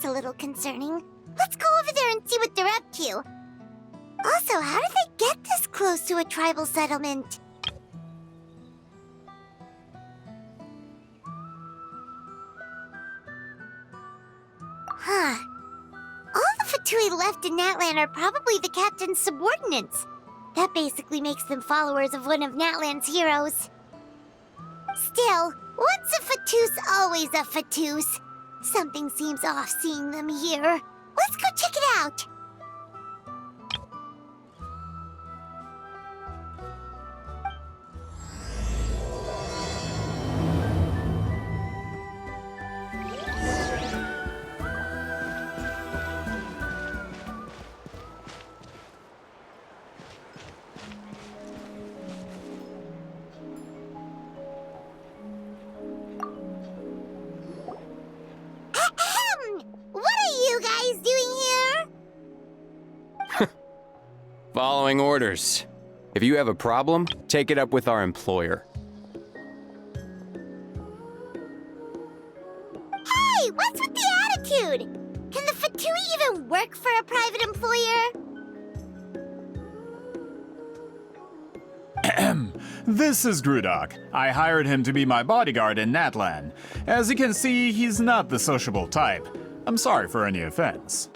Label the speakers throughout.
Speaker 1: that's a little concerning. Let's go over there and see what they're up to. Also, how did they get this close to a tribal settlement? Huh. All the Fatui left in Natlan are probably the captain's subordinates. That basically makes them followers of one of Natlan's heroes. Still, once a Fatoos, always a Fatoos. Something seems off seeing them here. Let's go check it out!
Speaker 2: Following orders. If you have a problem, take it up with our employer.
Speaker 1: Hey, what's with the attitude? Can the Fatui even work for a private employer?
Speaker 3: This is Grudok. I hired him to be my bodyguard in Natlan. As you can see, he's not the sociable type. I'm sorry for any offense.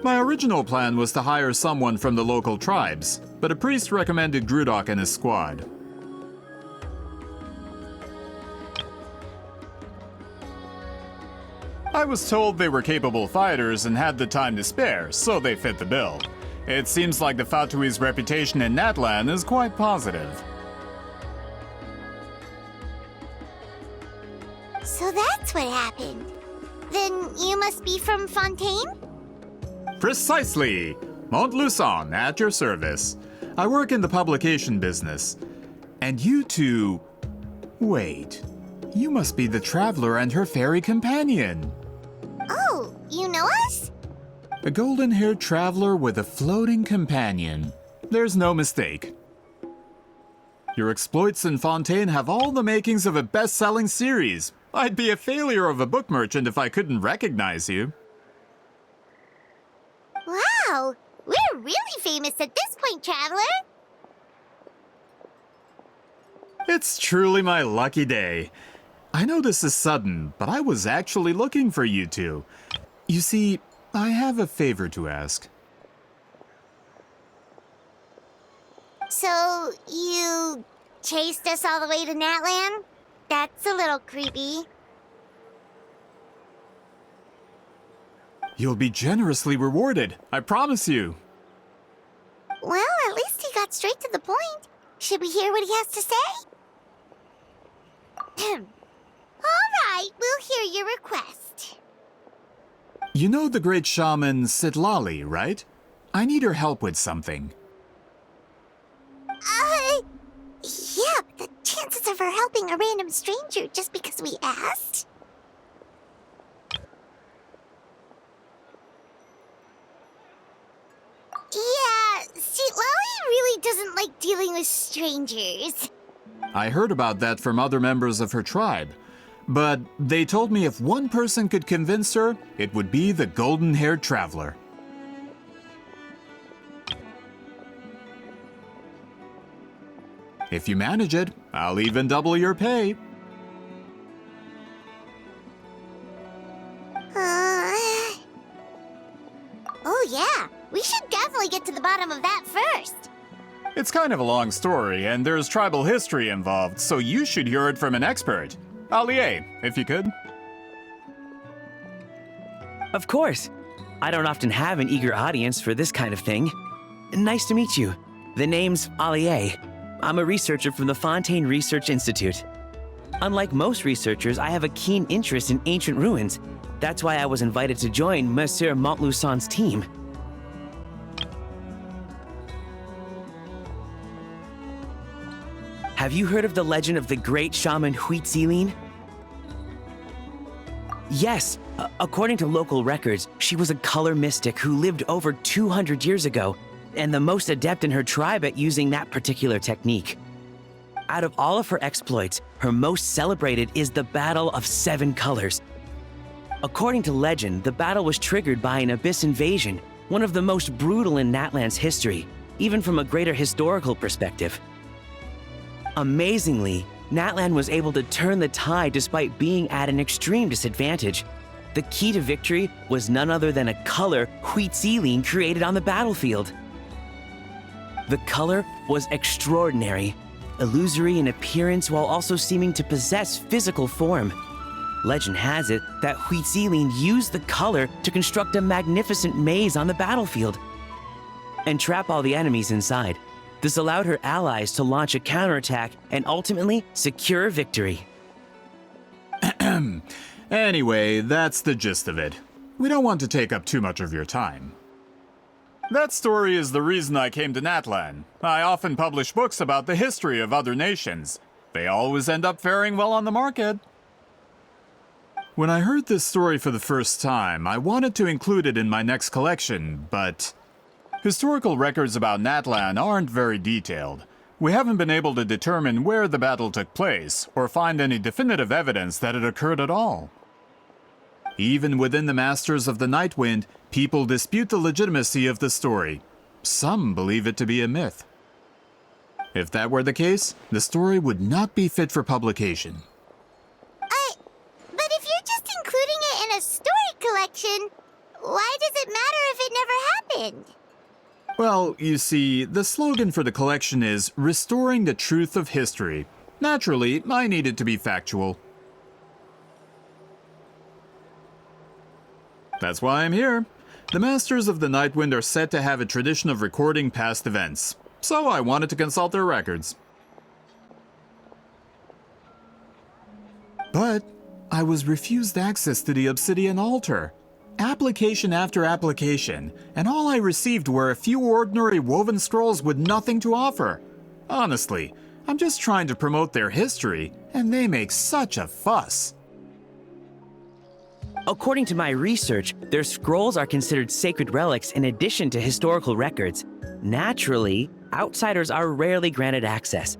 Speaker 3: My original plan was to hire someone from the local tribes, but a priest recommended Grudok and his squad. I was told they were capable fighters and had the time to spare, so they fit the bill. It seems like the Fatui's reputation in Natlan is quite positive.
Speaker 1: So that's what happened. Then you must be from Fontaine?
Speaker 3: Precisely! Montluçon, at your service. I work in the publication business. And you two... Wait. You must be the traveler and her fairy companion.
Speaker 1: Oh, you know us?
Speaker 3: A golden-haired traveler with a floating companion. There's no mistake. Your exploits in Fontaine have all the makings of a best-selling series. I'd be a failure of a book merchant if I couldn't recognize you.
Speaker 1: Wow, we're really famous at this point, Traveler.
Speaker 3: It's truly my lucky day. I know this is sudden, but I was actually looking for you two. You see, I have a favor to ask.
Speaker 1: So, you chased us all the way to Natlan? That's a little creepy.
Speaker 3: You'll be generously rewarded, I promise you.
Speaker 1: Well, at least he got straight to the point. Should we hear what he has to say? All right, we'll hear your request.
Speaker 3: You know the great shaman Sitlali, right? I need her help with something.
Speaker 1: Yeah, but the chances of her helping a random stranger just because we asked? Yeah, Sitlali really doesn't like dealing with strangers.
Speaker 3: I heard about that from other members of her tribe. But they told me if one person could convince her, it would be the golden-haired traveler. If you manage it, I'll even double your pay.
Speaker 1: Oh yeah, we should definitely get to the bottom of that first.
Speaker 3: It's kind of a long story, and there's tribal history involved, so you should hear it from an expert. Allier, if you could.
Speaker 4: Of course. I don't often have an eager audience for this kind of thing. Nice to meet you. The name's Allier. I'm a researcher from the Fontaine Research Institute. Unlike most researchers, I have a keen interest in ancient ruins. That's why I was invited to join Monsieur Montluçon's team. Have you heard of the legend of the great shaman Huitzilin? Yes, according to local records, she was a color mystic who lived over 200 years ago, and the most adept in her tribe at using that particular technique. Out of all of her exploits, her most celebrated is the Battle of Seven Colors. According to legend, the battle was triggered by an abyss invasion, one of the most brutal in Natlan's history, even from a greater historical perspective. Amazingly, Natlan was able to turn the tide despite being at an extreme disadvantage. The key to victory was none other than a color Huitziline created on the battlefield. The color was extraordinary, illusory in appearance while also seeming to possess physical form. Legend has it that Huitziline used the color to construct a magnificent maze on the battlefield and trap all the enemies inside. This allowed her allies to launch a counterattack and ultimately secure victory.
Speaker 3: Anyway, that's the gist of it. We don't want to take up too much of your time. That story is the reason I came to Natlan. I often publish books about the history of other nations. They always end up faring well on the market. When I heard this story for the first time, I wanted to include it in my next collection, but historical records about Natlan aren't very detailed. We haven't been able to determine where the battle took place, or find any definitive evidence that it occurred at all. Even within the Masters of the Night Wind, people dispute the legitimacy of the story. Some believe it to be a myth. If that were the case, the story would not be fit for publication.
Speaker 1: But if you're just including it in a story collection, why does it matter if it never happened?
Speaker 3: Well, you see, the slogan for the collection is Restoring the Truth of History. Naturally, I need it to be factual. That's why I'm here. The Masters of the Nightwind are said to have a tradition of recording past events, so I wanted to consult their records. But I was refused access to the Obsidian Altar. Application after application, and all I received were a few ordinary woven scrolls with nothing to offer. Honestly, I'm just trying to promote their history, and they make such a fuss.
Speaker 4: According to my research, their scrolls are considered sacred relics in addition to historical records. Naturally, outsiders are rarely granted access.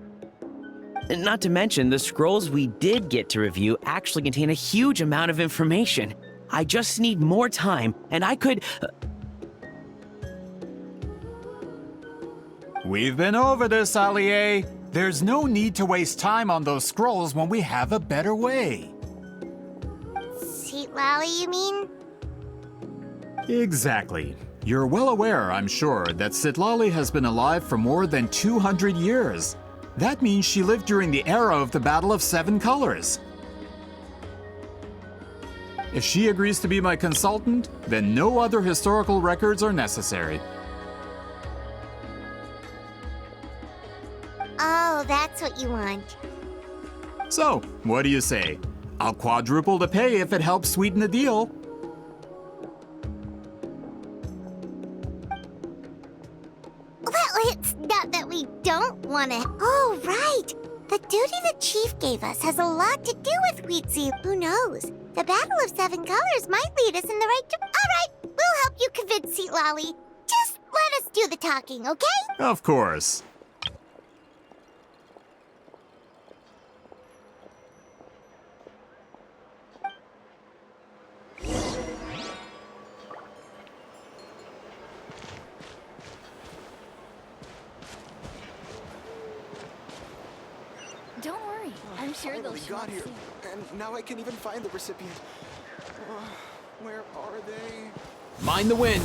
Speaker 4: Not to mention, the scrolls we did get to review actually contain a huge amount of information. I just need more time, and I could...
Speaker 3: We've been over this, Allier. There's no need to waste time on those scrolls when we have a better way.
Speaker 1: Sittlali, you mean?
Speaker 3: Exactly. You're well aware, I'm sure, that Sittlali has been alive for more than 200 years. That means she lived during the era of the Battle of Seven Colors. If she agrees to be my consultant, then no other historical records are necessary.
Speaker 1: Oh, that's what you want.
Speaker 3: So, what do you say? I'll quadruple the pay if it helps sweeten the deal.
Speaker 1: Well, it's not that we don't want to. Oh, right. The duty the chief gave us has a lot to do with Wheatsea. Who knows? The Battle of Seven Colors might lead us in the right direction. All right, we'll help you convince Sittlali. Just let us do the talking, okay?
Speaker 3: Of course.
Speaker 5: Don't worry, I'm sure they'll
Speaker 6: finally
Speaker 5: show
Speaker 6: got
Speaker 5: up
Speaker 6: here,
Speaker 5: soon.
Speaker 6: and now I can't even find the recipient. Where are they?
Speaker 2: Mind the wind.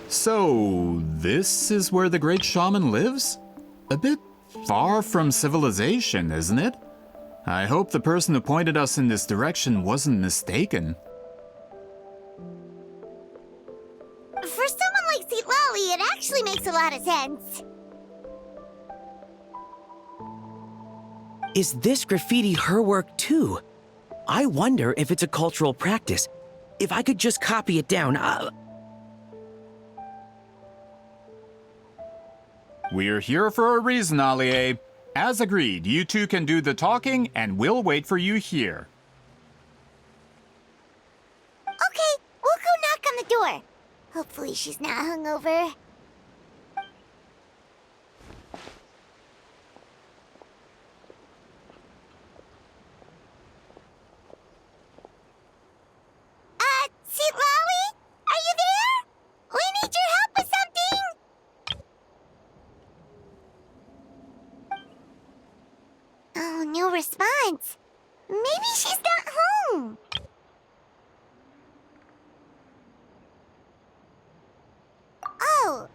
Speaker 3: So, this is where the great shaman lives? A bit far from civilization, isn't it? I hope the person who pointed us in this direction wasn't mistaken.
Speaker 1: For someone like Sitlali, it actually makes a lot of sense.
Speaker 4: Is this graffiti her work too? I wonder if it's a cultural practice. If I could just copy it down,
Speaker 3: We're here for a reason, Alie. As agreed, you two can do the talking and we'll wait for you here.
Speaker 1: Okay, we'll go knock on the door. Hopefully she's not hungover. Sitlali? Are you there? We need your help with something! Oh, no response. Maybe she's not home. Oh,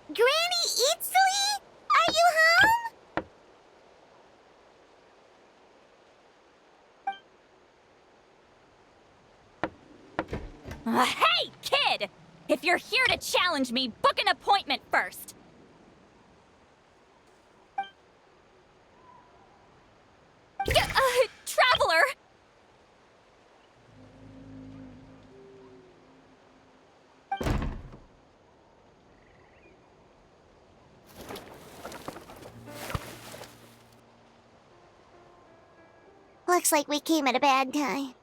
Speaker 1: Granny Itsuli? Are you home?
Speaker 5: Hey, kid! If you're here to challenge me, book an appointment first. Traveler!
Speaker 1: Looks like we came at a bad time.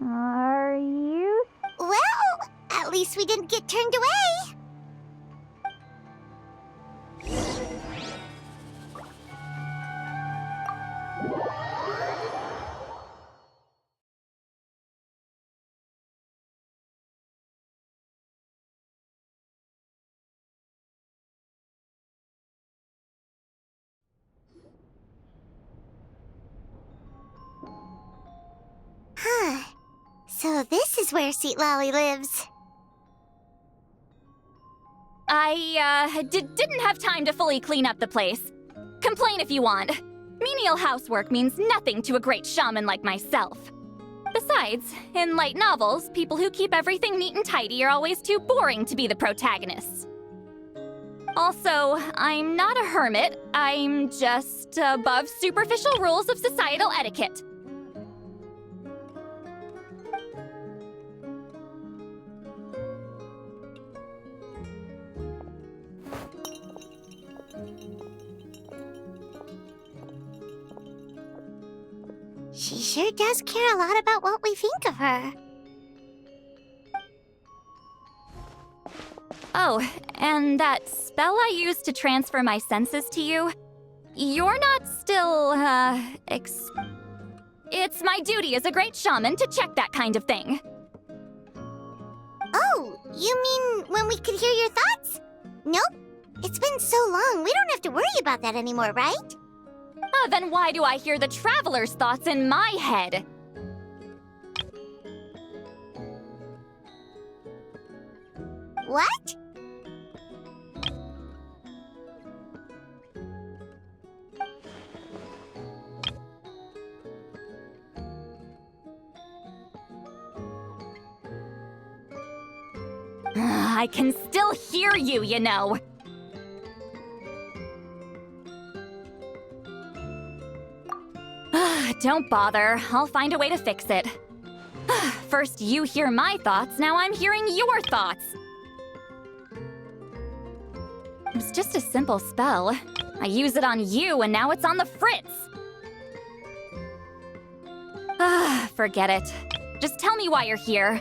Speaker 5: Are you?
Speaker 1: Well, at least we didn't get turned away. Huh. So this is where Sitlali lives.
Speaker 5: I didn't have time to fully clean up the place. Complain if you want. Menial housework means nothing to a great shaman like myself. Besides, in light novels, people who keep everything neat and tidy are always too boring to be the protagonists. Also, I'm not a hermit. I'm just above superficial rules of societal etiquette.
Speaker 1: She sure does care a lot about what we think of her.
Speaker 5: Oh, and that spell I used to transfer my senses to you? You're not still, It's my duty as a great shaman to check that kind of thing.
Speaker 1: Oh, you mean when we could hear your thoughts? Nope. It's been so long, we don't have to worry about that anymore, right?
Speaker 5: Then why do I hear the traveler's thoughts in my head?
Speaker 1: What?
Speaker 5: I can still hear you, you know. Don't bother. I'll find a way to fix it. First you hear my thoughts, now I'm hearing your thoughts. It was just a simple spell. I use it on you, and now it's on the fritz. Forget it. Just tell me why you're here.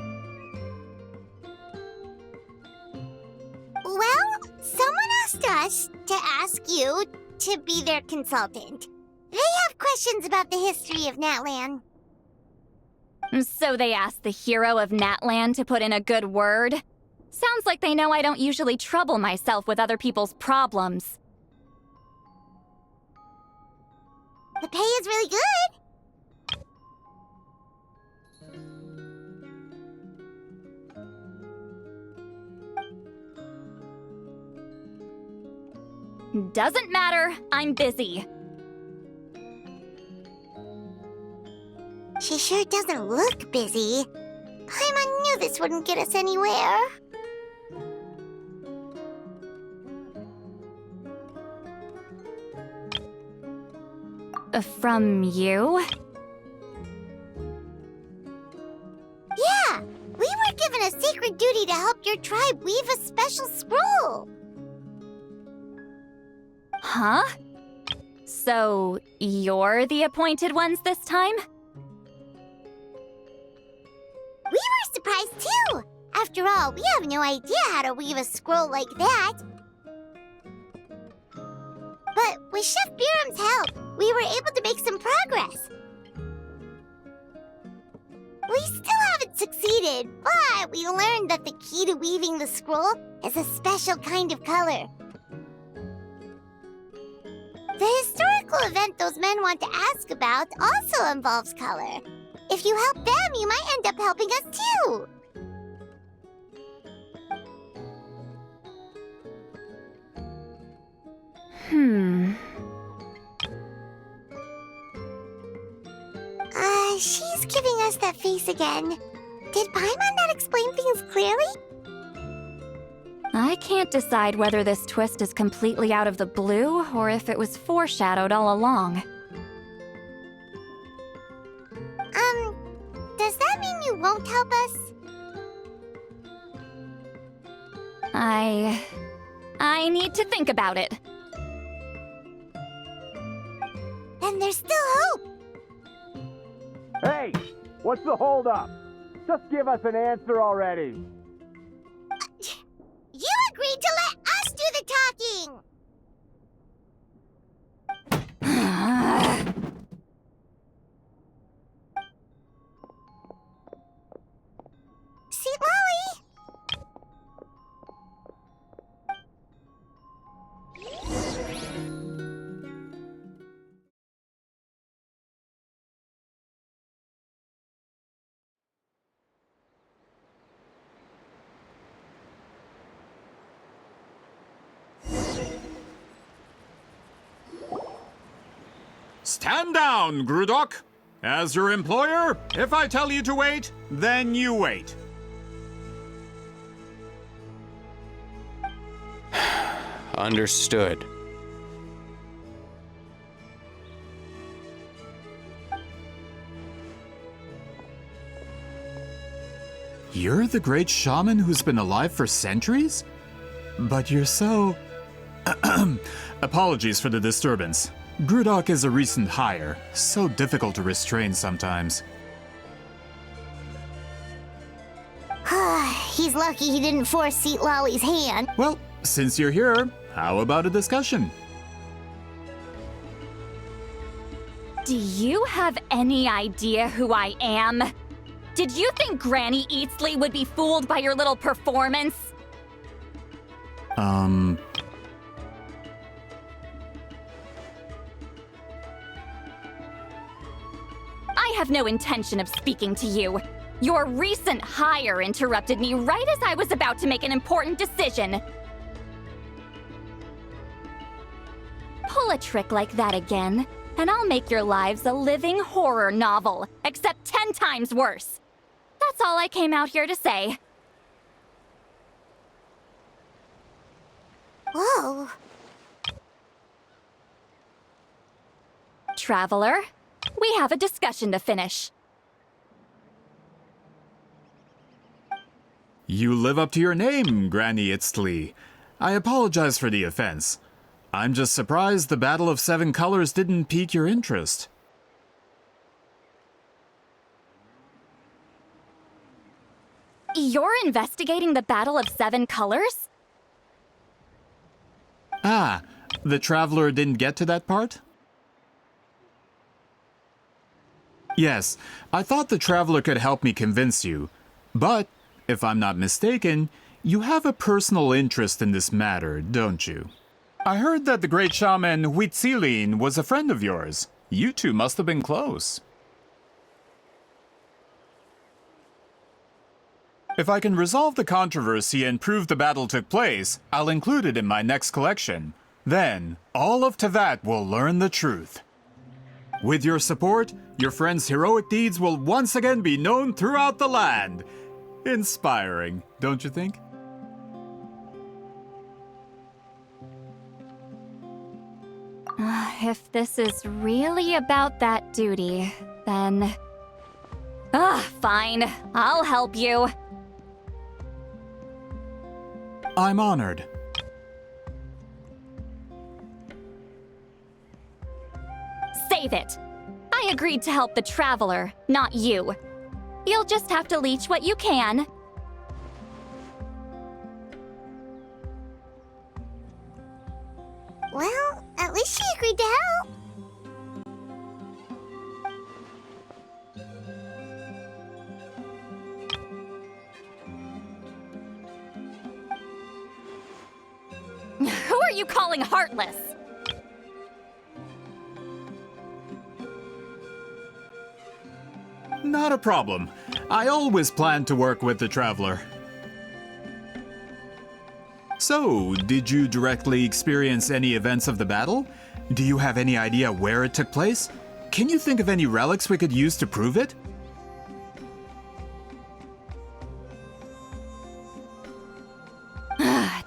Speaker 1: Well, someone asked us to ask you to be their consultant. They have questions about the history of Natlan.
Speaker 5: So they asked the hero of Natlan to put in a good word? Sounds like they know I don't usually trouble myself with other people's problems.
Speaker 1: The pay is really good.
Speaker 5: Doesn't matter, I'm busy.
Speaker 1: She sure doesn't look busy. Paimon knew this wouldn't get us anywhere.
Speaker 5: From you?
Speaker 1: Yeah, we were given a sacred duty to help your tribe weave a special scroll.
Speaker 5: Huh? So, you're the appointed ones this time?
Speaker 1: We were surprised too. After all, we have no idea how to weave a scroll like that. But with Chef Biram's help, we were able to make some progress. We still haven't succeeded, but we learned that the key to weaving the scroll is a special kind of color. The historical event those men want to ask about also involves color. If you help them, you might end up helping us too. She's giving us that face again. Did Paimon not explain things clearly?
Speaker 5: I can't decide whether this twist is completely out of the blue or if it was foreshadowed all along.
Speaker 1: Does that mean you won't help us?
Speaker 5: I need to think about it.
Speaker 1: Then there's still hope.
Speaker 7: Hey, what's the holdup? Just give us an answer already.
Speaker 1: You agreed to let us do the talking! Sweet
Speaker 3: Stand down, Grudok. As your employer, if I tell you to wait, then you wait.
Speaker 2: Understood.
Speaker 3: You're the great shaman who's been alive for centuries? But you're so... Apologies for the disturbance. Grudok is a recent hire, so difficult to restrain sometimes.
Speaker 1: He's lucky he didn't force Sitlali's hand.
Speaker 3: Well, since you're here, how about a discussion?
Speaker 5: Do you have any idea who I am? Did you think Granny Eatsley would be fooled by your little performance? I have no intention of speaking to you. Your recent hire interrupted me right as I was about to make an important decision. Pull a trick like that again, and I'll make your lives a living horror novel, except 10 times worse. That's all I came out here to say.
Speaker 1: Whoa.
Speaker 5: Traveler, we have a discussion to finish.
Speaker 3: You live up to your name, Granny Itztli. I apologize for the offense. I'm just surprised the Battle of Seven Colors didn't pique your interest.
Speaker 5: You're investigating the Battle of Seven Colors?
Speaker 3: Ah, the Traveler didn't get to that part? Yes, I thought the Traveler could help me convince you. But, if I'm not mistaken, you have a personal interest in this matter, don't you? I heard that the great shaman Huitzilin was a friend of yours. You two must have been close. If I can resolve the controversy and prove the battle took place, I'll include it in my next collection. Then, all of Tevat will learn the truth. With your support, your friend's heroic deeds will once again be known throughout the land. Inspiring, don't you think?
Speaker 5: If this is really about that duty, then... fine. I'll help you.
Speaker 3: I'm honored.
Speaker 5: Save it. I agreed to help the Traveler, not you. You'll just have to leech what you can.
Speaker 1: Well, at least she agreed to help.
Speaker 5: Who are you calling heartless?
Speaker 3: Not a problem. I always plan to work with the Traveler. So, did you directly experience any events of the battle? Do you have any idea where it took place? Can you think of any relics we could use to prove it?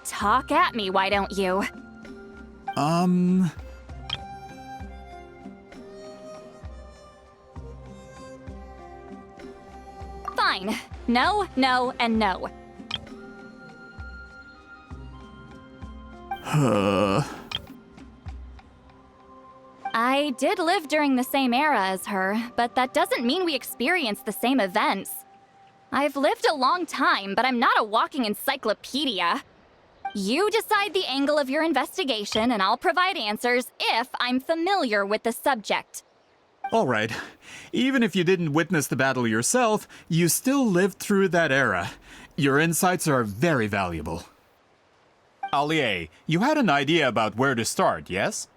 Speaker 5: Talk at me, why don't you? Fine. No, no, and no. I did live during the same era as her, but that doesn't mean we experienced the same events. I've lived a long time, but I'm not a walking encyclopedia. You decide the angle of your investigation, and I'll provide answers if I'm familiar with the subject.
Speaker 3: All right. Even if you didn't witness the battle yourself, you still lived through that era. Your insights are very valuable. Allie, you had an idea about where to start, yes?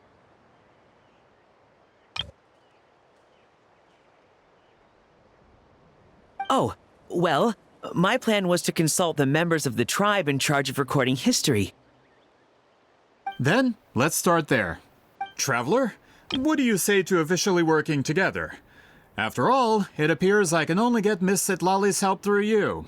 Speaker 4: Oh, well, my plan was to consult the members of the tribe in charge of recording history.
Speaker 3: Then, let's start there. Traveler, what do you say to officially working together? After all, it appears I can only get Miss Sitlali's help through you.